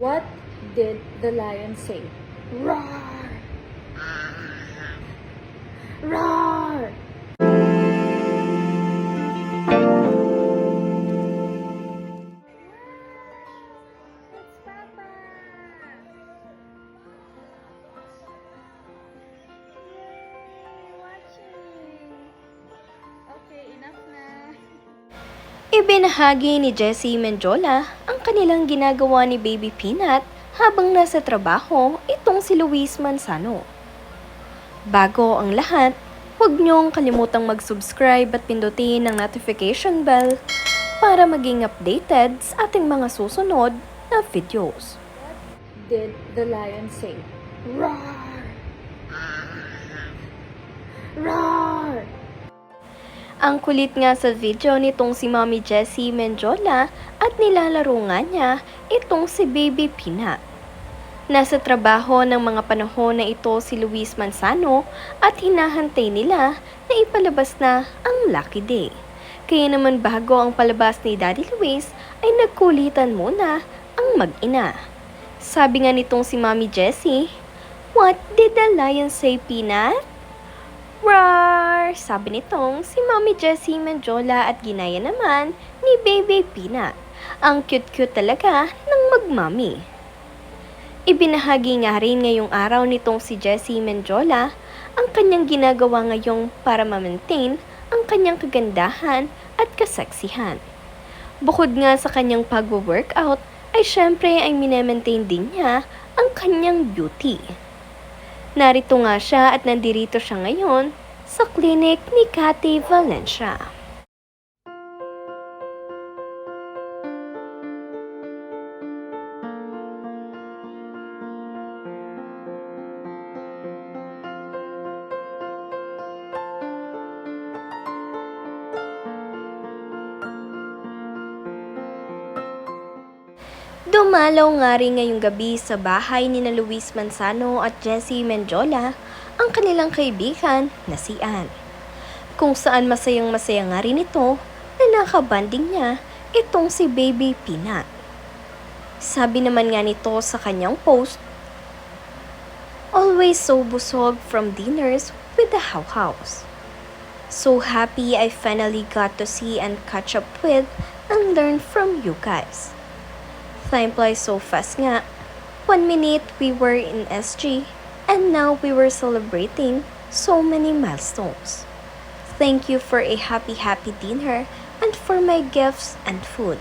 What did the lion say? Roar! Roar! It's Papa! Yay! Watching! Okay, enough na. Ibinahagi ni Jessie Mendiola ang kanilang ginagawa ni Baby Peanut habang nasa trabaho itong si Luis Manzano. Bago ang lahat, huwag niyong kalimutang mag-subscribe at pindutin ang notification bell para maging updated sa ating mga susunod na videos. What did the lion say? Roar! Roar! Ang kulit nga sa video nitong si Mommy Jessie Mendiola at nilalaro nga niya itong si Baby Peanut. Nasa trabaho ng mga panahon na ito si Luis Manzano at hinahantay nila na ipalabas na ang Lucky Day. Kaya naman bago ang palabas ni Daddy Luis ay nagkulitan muna ang mag-ina. Sabi nga nitong si Mommy Jessie, "What did the lion say, Peanut?" Roar! Sabi nitong si Mommy Jessie Mendiola at ginaya naman ni Baby Peanut. Ang cute-cute talaga ng magmami. Ibinahagi nga rin ngayong araw nitong si Jessie Mendiola ang kanyang ginagawa ngayong para ma-maintain ang kanyang kagandahan at kaseksihan. Bukod nga sa kanyang pag-workout ay syempre ay minemaintain din niya ang kanyang beauty. Narito nga siya at nandirito siya ngayon sa klinik ni Cathy Valencia. Dumalaw nga rin ngayong gabi sa bahay ni na Luis Manzano at Jessie Mendiola ang kanilang kaibigan na si Ann. Kung saan masayang-masaya nga rin ito na nakabanding niya itong si Baby Peanut. Sabi naman nga nito sa kanyang post, "Always so busog from dinners with the How-Hows. So happy I finally got to see and catch up with and learn from you guys. Time flies so fast nga. 1 minute we were in SG and now we were celebrating so many milestones. Thank you for a happy dinner and for my gifts and food.